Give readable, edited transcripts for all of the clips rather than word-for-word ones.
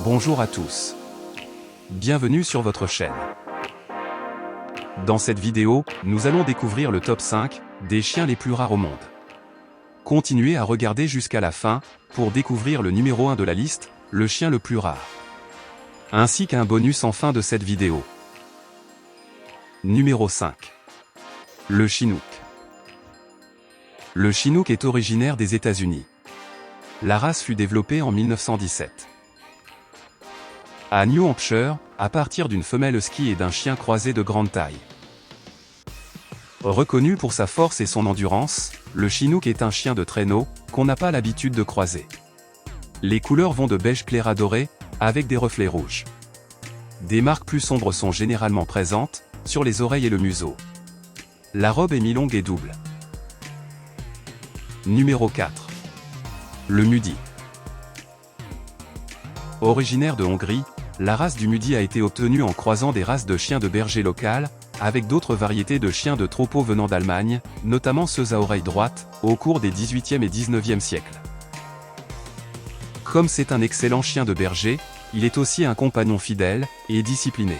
Bonjour à tous. Bienvenue sur votre chaîne. Dans cette vidéo, nous allons découvrir le top 5 des chiens les plus rares au monde. Continuez à regarder jusqu'à la fin pour découvrir le numéro 1 de la liste, le chien le plus rare. Ainsi qu'un bonus en fin de cette vidéo. Numéro 5. Le Chinook. Le Chinook est originaire des États-Unis. La race fut développée en 1917. À New Hampshire, à partir d'une femelle husky et d'un chien croisé de grande taille. Reconnu pour sa force et son endurance, le Chinook est un chien de traîneau, qu'on n'a pas l'habitude de croiser. Les couleurs vont de beige clair à doré, avec des reflets rouges. Des marques plus sombres sont généralement présentes, sur les oreilles et le museau. La robe est mi-longue et double. Numéro 4. Le Muddy. Originaire de Hongrie, la race du Muddy a été obtenue en croisant des races de chiens de berger locales, avec d'autres variétés de chiens de troupeau venant d'Allemagne, notamment ceux à oreilles droites, au cours des 18e et 19e siècles. Comme c'est un excellent chien de berger, il est aussi un compagnon fidèle et discipliné.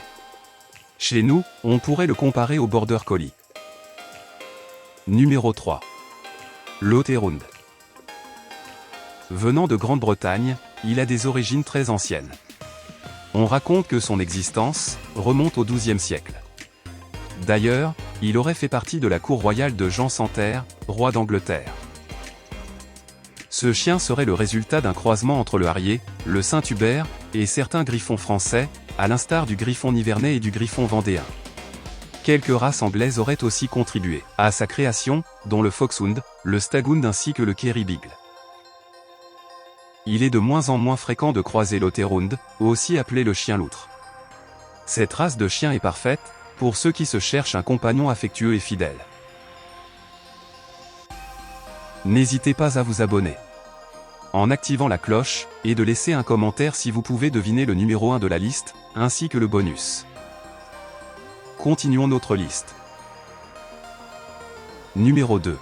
Chez nous, on pourrait le comparer au Border Collie. Numéro 3. Le Otterhound. Venant de Grande-Bretagne, il a des origines très anciennes. On raconte que son existence remonte au XIIe siècle. D'ailleurs, il aurait fait partie de la cour royale de Jean Santerre, roi d'Angleterre. Ce chien serait le résultat d'un croisement entre le Harrier, le Saint-Hubert, et certains griffons français, à l'instar du griffon nivernais et du griffon vendéen. Quelques races anglaises auraient aussi contribué à sa création, dont le Foxhound, le Staghound ainsi que le Kerry Beagle. Il est de moins en moins fréquent de croiser l'Otterhound, aussi appelé le chien loutre. Cette race de chien est parfaite pour ceux qui se cherchent un compagnon affectueux et fidèle. N'hésitez pas à vous abonner en activant la cloche et de laisser un commentaire si vous pouvez deviner le numéro 1 de la liste, ainsi que le bonus. Continuons notre liste. Numéro 2.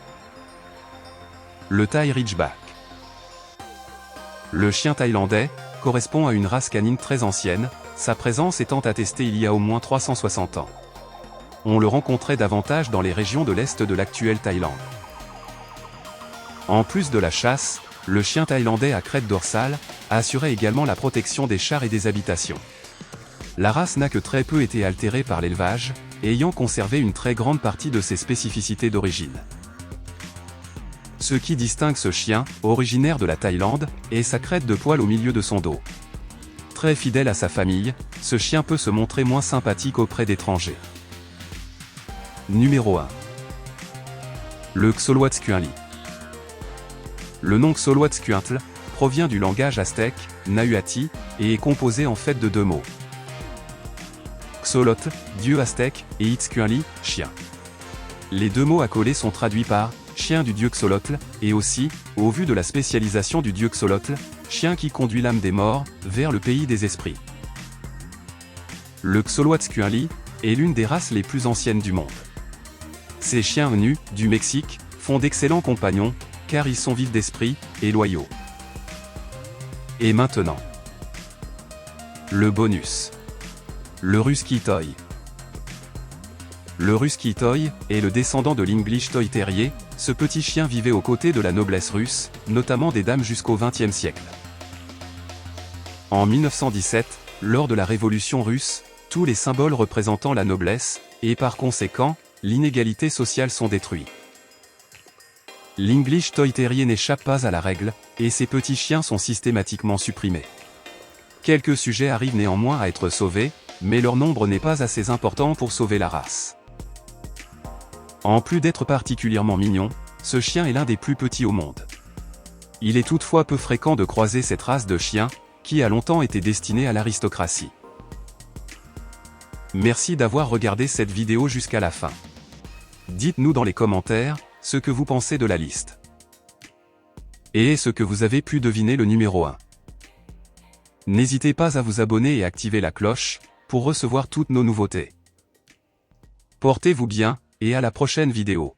Le Thai Ridgeback. Le chien thaïlandais correspond à une race canine très ancienne, sa présence étant attestée il y a au moins 360 ans. On le rencontrait davantage dans les régions de l'est de l'actuelle Thaïlande. En plus de la chasse, le chien thaïlandais à crête dorsale assurait également la protection des chars et des habitations. La race n'a que très peu été altérée par l'élevage, ayant conservé une très grande partie de ses spécificités d'origine. Ce qui distingue ce chien, originaire de la Thaïlande, est sa crête de poil au milieu de son dos. Très fidèle à sa famille, ce chien peut se montrer moins sympathique auprès d'étrangers. Numéro 1. Le Xoloatzcuintli. Le nom Xoloatzcuintli provient du langage aztèque, nahuatl, et est composé en fait de deux mots. Xolotl, dieu aztèque, et Itzcuintli, chien. Les deux mots accolés sont traduits par chien du dieu Xolotl, et aussi, au vu de la spécialisation du dieu Xolotl, chien qui conduit l'âme des morts vers le pays des esprits. Le Xoloatzcuintli est l'une des races les plus anciennes du monde. Ces chiens venus du Mexique font d'excellents compagnons, car ils sont vifs d'esprit et loyaux. Et maintenant, le bonus. Le Rusky Toy. Le Rusky Toy est le descendant de l'English Toy Terrier. Ce petit chien vivait aux côtés de la noblesse russe, notamment des dames jusqu'au XXe siècle. En 1917, lors de la Révolution russe, tous les symboles représentant la noblesse, et par conséquent, l'inégalité sociale sont détruits. L'English Toy Terrier n'échappe pas à la règle, et ces petits chiens sont systématiquement supprimés. Quelques sujets arrivent néanmoins à être sauvés, mais leur nombre n'est pas assez important pour sauver la race. En plus d'être particulièrement mignon, ce chien est l'un des plus petits au monde. Il est toutefois peu fréquent de croiser cette race de chiens, qui a longtemps été destinée à l'aristocratie. Merci d'avoir regardé cette vidéo jusqu'à la fin. Dites-nous dans les commentaires ce que vous pensez de la liste. Et est-ce que vous avez pu deviner le numéro 1? N'hésitez pas à vous abonner et activer la cloche, pour recevoir toutes nos nouveautés. Portez-vous bien, et à la prochaine vidéo.